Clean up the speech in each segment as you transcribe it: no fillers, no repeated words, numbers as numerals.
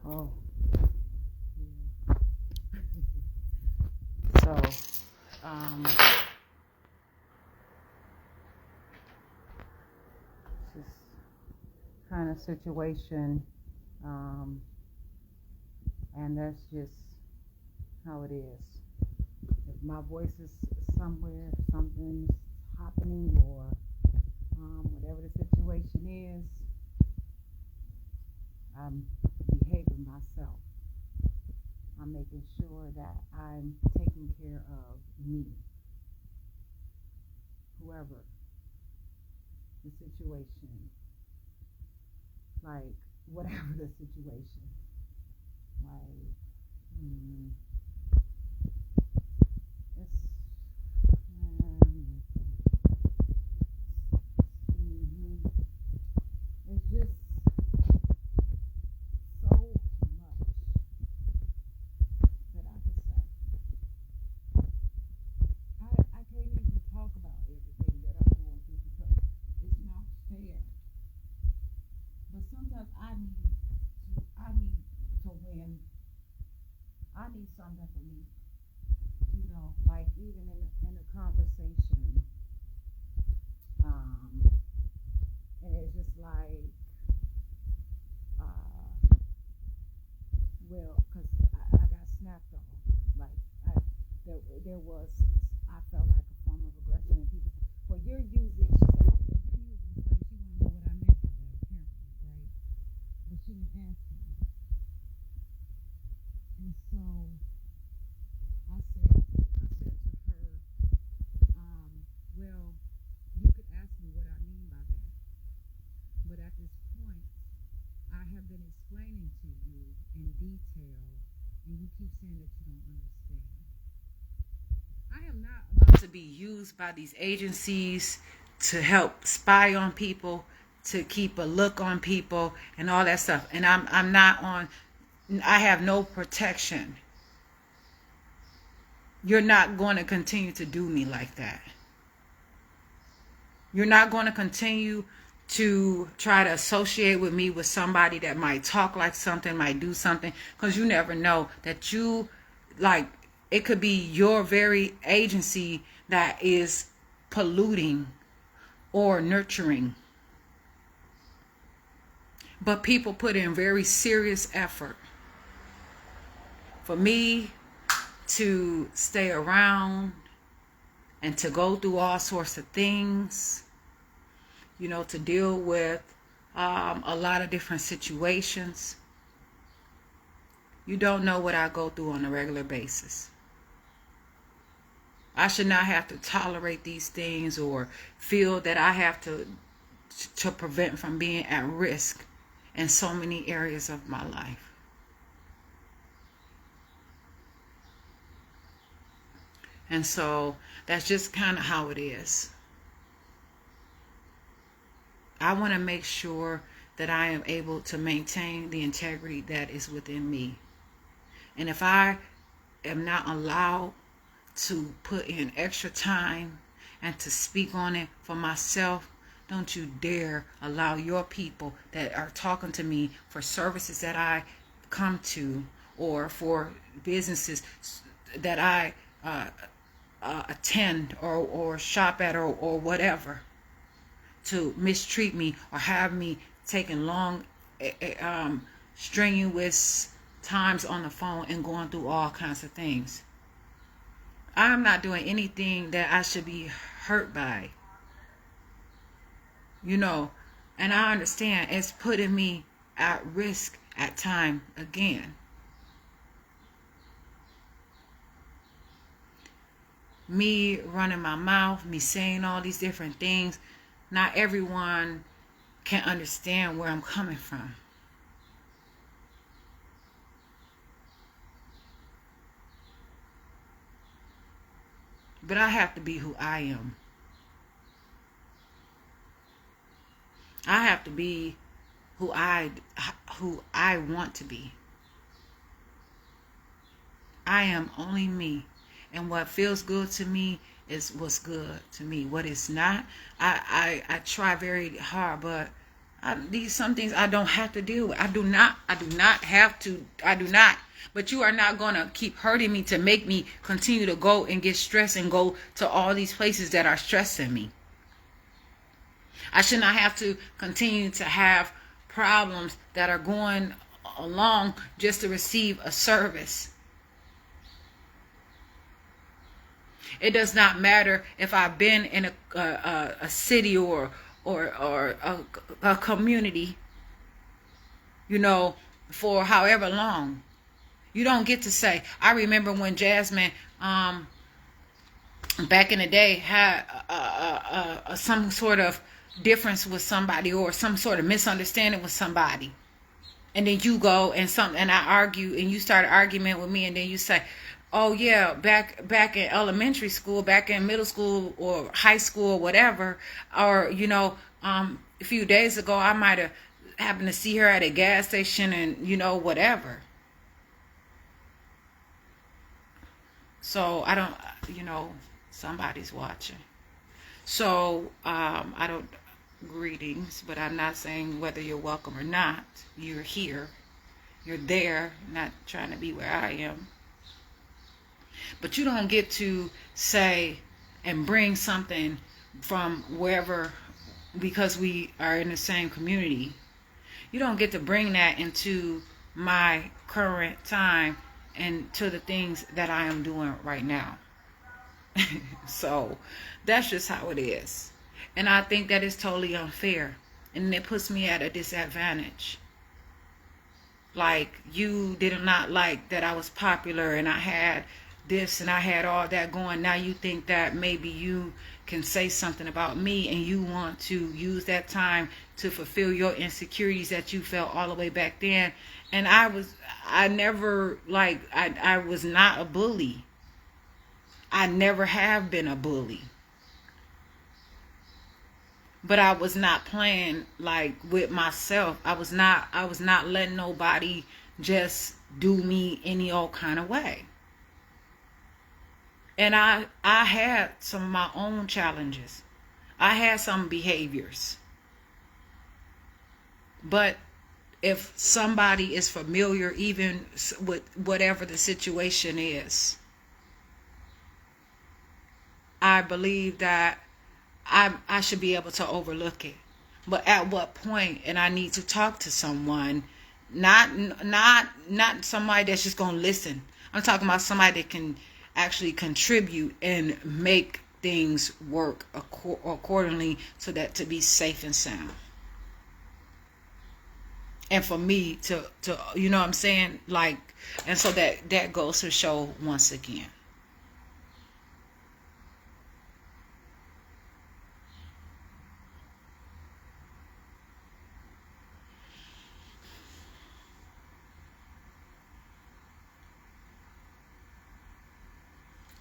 Oh. So, this kind of situation, and that's just how it is. If my voice is somewhere, something's happening, or whatever the situation is, I'm behaving myself. I'm making sure that I'm taking care of me, whoever the situation, like whatever the situation, like it's it's just so much that I could say. I can't even talk about everything that I'm going through because it's not fair. But sometimes I need to win. I need something for me. Like even in a conversation, um, and it's just like, uh, well, because I got snapped on. Like there was, I felt like a form of aggression, and people said, "Well, you're using." She said, "Well, you're using slang." She wanted to know what I meant by that, apparently, right? But she didn't ask me, and so I said to her, well, you could ask me what I mean by that, but at this point, I have been explaining to you in detail, and you keep saying that you don't understand. I am not about to be used by these agencies to help spy on people, to keep a look on people, and all that stuff. And I'm not on. I have no protection. You're not going to continue to do me like that. You're not going to continue to try to associate with me with somebody that might talk like something, might do something, because you never know that it could be your very agency that is polluting or nurturing. But people put in very serious effort for me to stay around and to go through all sorts of things, to deal with a lot of different situations. You don't know what I go through on a regular basis. I should not have to tolerate these things or feel that I have to prevent from being at risk in so many areas of my life. And so that's just kind of how it is. I want to make sure that I am able to maintain the integrity that is within me. And if I am not allowed to put in extra time and to speak on it for myself, don't you dare allow your people that are talking to me for services that I come to or for businesses that I attend or shop at or whatever to mistreat me or have me taking long strenuous times on the phone and going through all kinds of things. I'm not doing anything that I should be hurt by. And I understand it's putting me at risk at time again. Me running my mouth, me saying all these different things, not everyone can understand where I'm coming from. But I have to be who I am. I have to be who I want to be. I am only me. And what feels good to me is what's good to me. What is not, I try very hard, but These some things I don't have to deal with. I do not have to. I do not. But you are not going to keep hurting me to make me continue to go and get stressed and go to all these places that are stressing me. I should not have to continue to have problems that are going along just to receive a service. It does not matter if I've been in a city or a community, for however long. You don't get to say. I remember when Jasmine, back in the day, had some sort of difference with somebody or some sort of misunderstanding with somebody, and then you go and I argue, and you start an argument with me, and then you say, oh yeah, back in elementary school, back in middle school or high school or whatever, or a few days ago I might have happened to see her at a gas station and whatever. So I don't, somebody's watching. So I don't, greetings, but I'm not saying whether you're welcome or not. You're here, you're there, not trying to be where I am. But you don't get to say and bring something from wherever, because we are in the same community. You don't get to bring that into my current time and to the things that I am doing right now. So that's just how it is. And I think that is totally unfair. And it puts me at a disadvantage. Like, you did not like that I was popular and I had this and I had all that going. Now you think that maybe you can say something about me, and you want to use that time to fulfill your insecurities that you felt all the way back then. And I was not a bully. I never have been a bully. But I was not playing like with myself. I was not letting nobody just do me any old kind of way. And I had some of my own challenges. I had some behaviors. But if somebody is familiar, even with whatever the situation is, I believe that I should be able to overlook it. But at what point? And I need to talk to someone, not somebody that's just going to listen. I'm talking about somebody that can actually contribute and make things work accordingly, so that to be safe and sound. And for me to you know what I'm saying? Like, and so that goes to show once again.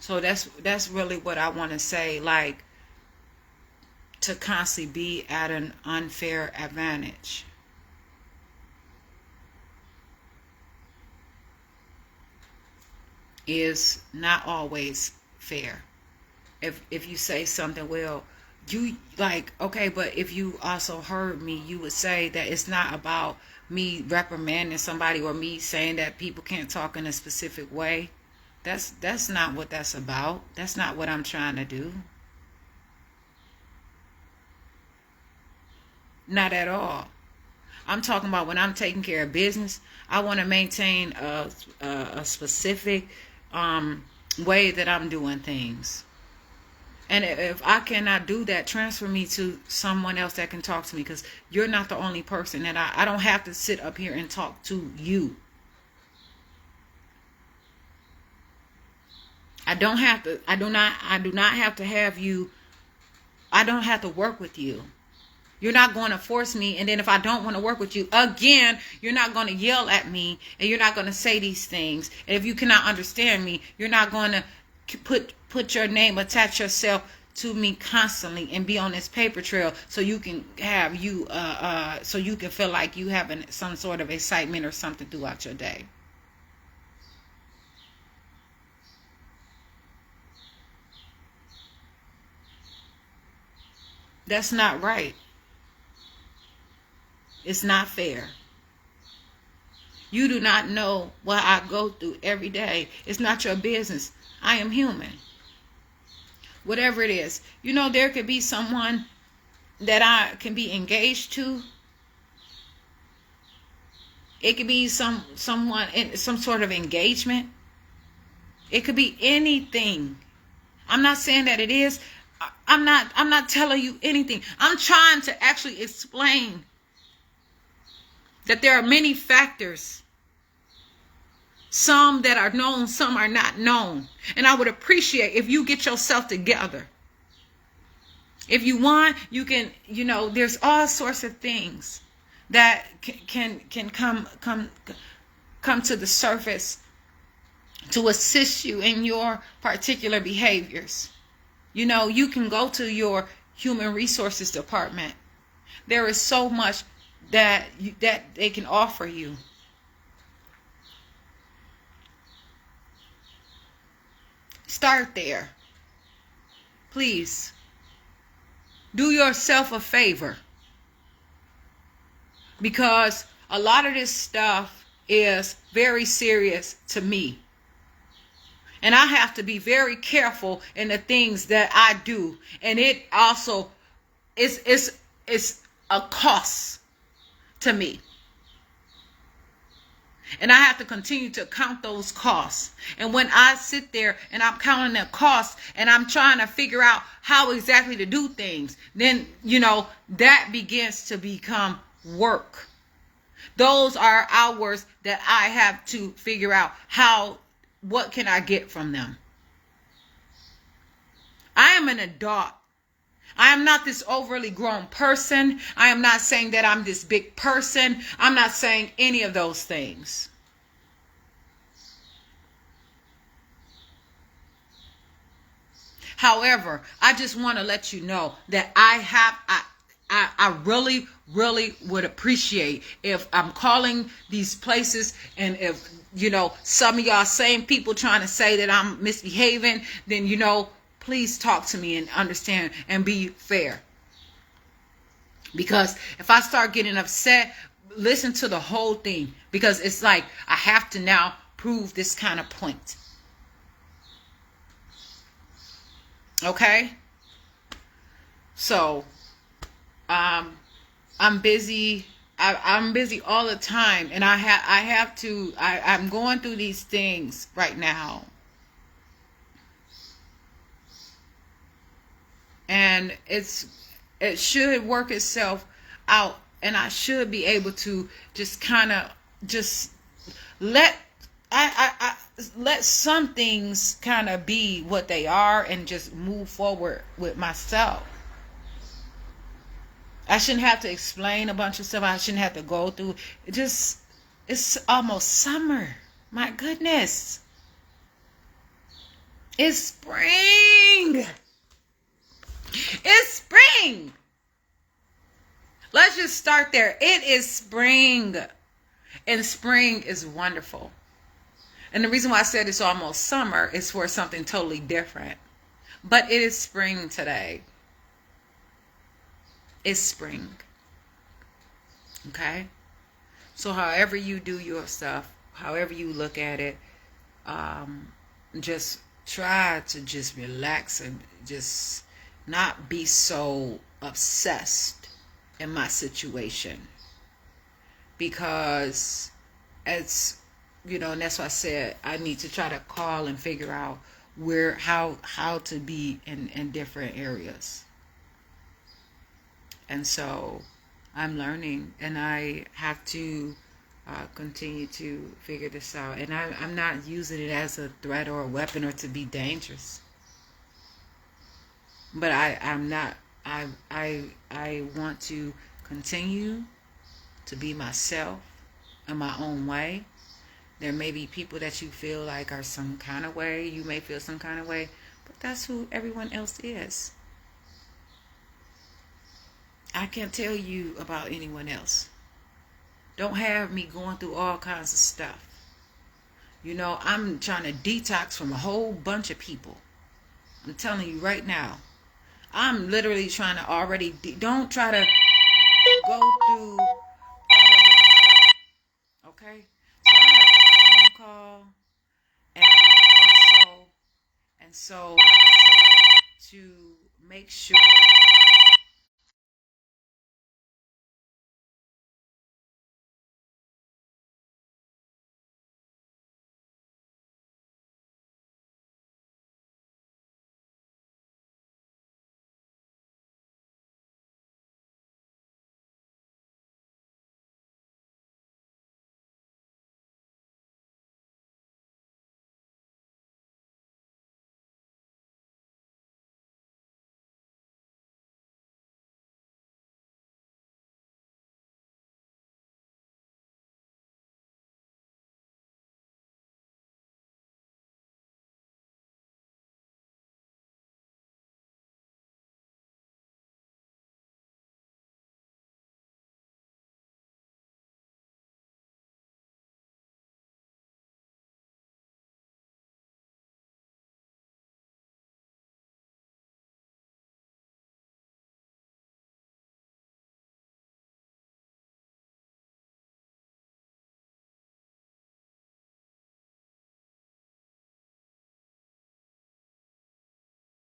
So that's really what I want to say. Like, to constantly be at an unfair advantage. Is not always fair. If you say something, well, you like, okay, but if you also heard me, you would say that it's not about me reprimanding somebody or me saying that people can't talk in a specific way. That's not what that's about. That's not what I'm trying to do. Not at all. I'm talking about when I'm taking care of business, I want to maintain a specific way that I'm doing things. And if I cannot do that, transfer me to someone else that can talk to me, because you're not the only person that I don't have to sit up here and talk to you. I do not have to have you. I don't have to work with you. You're not going to force me. And then if I don't want to work with you again, you're not going to yell at me, and you're not going to say these things. And if you cannot understand me, you're not going to put your name, attach yourself to me constantly and be on this paper trail so you can have so you can feel like you having some sort of excitement or something throughout your day. That's not right. It's not fair. You do not know what I go through every day. It's not your business. I am human. Whatever it is. You know, there could be someone that I can be engaged to. It could be someone in some sort of engagement. It could be anything. I'm not saying that it is. I'm not telling you anything. I'm trying to actually explain that there are many factors. Some that are known, some are not known. And I would appreciate if you get yourself together. If you want, you can, there's all sorts of things that can come to the surface to assist you in your particular behaviors. You can go to your human resources department. There is so much that they can offer you. Start there. Please. Do yourself a favor. Because a lot of this stuff is very serious to me. And I have to be very careful in the things that I do. And it also is a cost to me. And I have to continue to count those costs. And when I sit there and I'm counting the costs and I'm trying to figure out how exactly to do things, then, that begins to become work. Those are hours that I have to figure out what can I get from them. I am an adult. I am not this overly grown person. I am not saying that I'm this big person. I'm not saying any of those things. However, I just want to let you know that I really, really would appreciate if I'm calling these places, and if, some of y'all same people trying to say that I'm misbehaving, then, please talk to me and understand and be fair. Because if I start getting upset, listen to the whole thing. Because it's like I have to now prove this kind of point. Okay? So, I'm busy. I'm busy all the time. And I'm going through these things right now. And it should work itself out, and I should be able to just kind of just let some things kind of be what they are and just move forward with myself. I shouldn't have to explain a bunch of stuff. I shouldn't have to go through. It's almost summer. My goodness. It's spring. It's spring. Let's just start there. It is spring. And spring is wonderful. And the reason why I said it's almost summer is for something totally different. But it is spring today. It's spring. Okay? So however you do your stuff, however you look at it, just try to just relax and just not be so obsessed in my situation. Because it's, and that's why I said I need to try to call and figure out how to be in different areas. And so I'm learning, and I have to continue to figure this out. And I'm not using it as a threat or a weapon or to be dangerous. But I'm not. I want to continue to be myself in my own way. There may be people that you feel like are some kind of way. You may feel some kind of way. But that's who everyone else is. I can't tell you about anyone else. Don't have me going through all kinds of stuff. I'm trying to detox from a whole bunch of people. I'm telling you right now. I'm literally trying to already... Don't try to go through Okay. So I have a phone call, and also, and so like I said, to make sure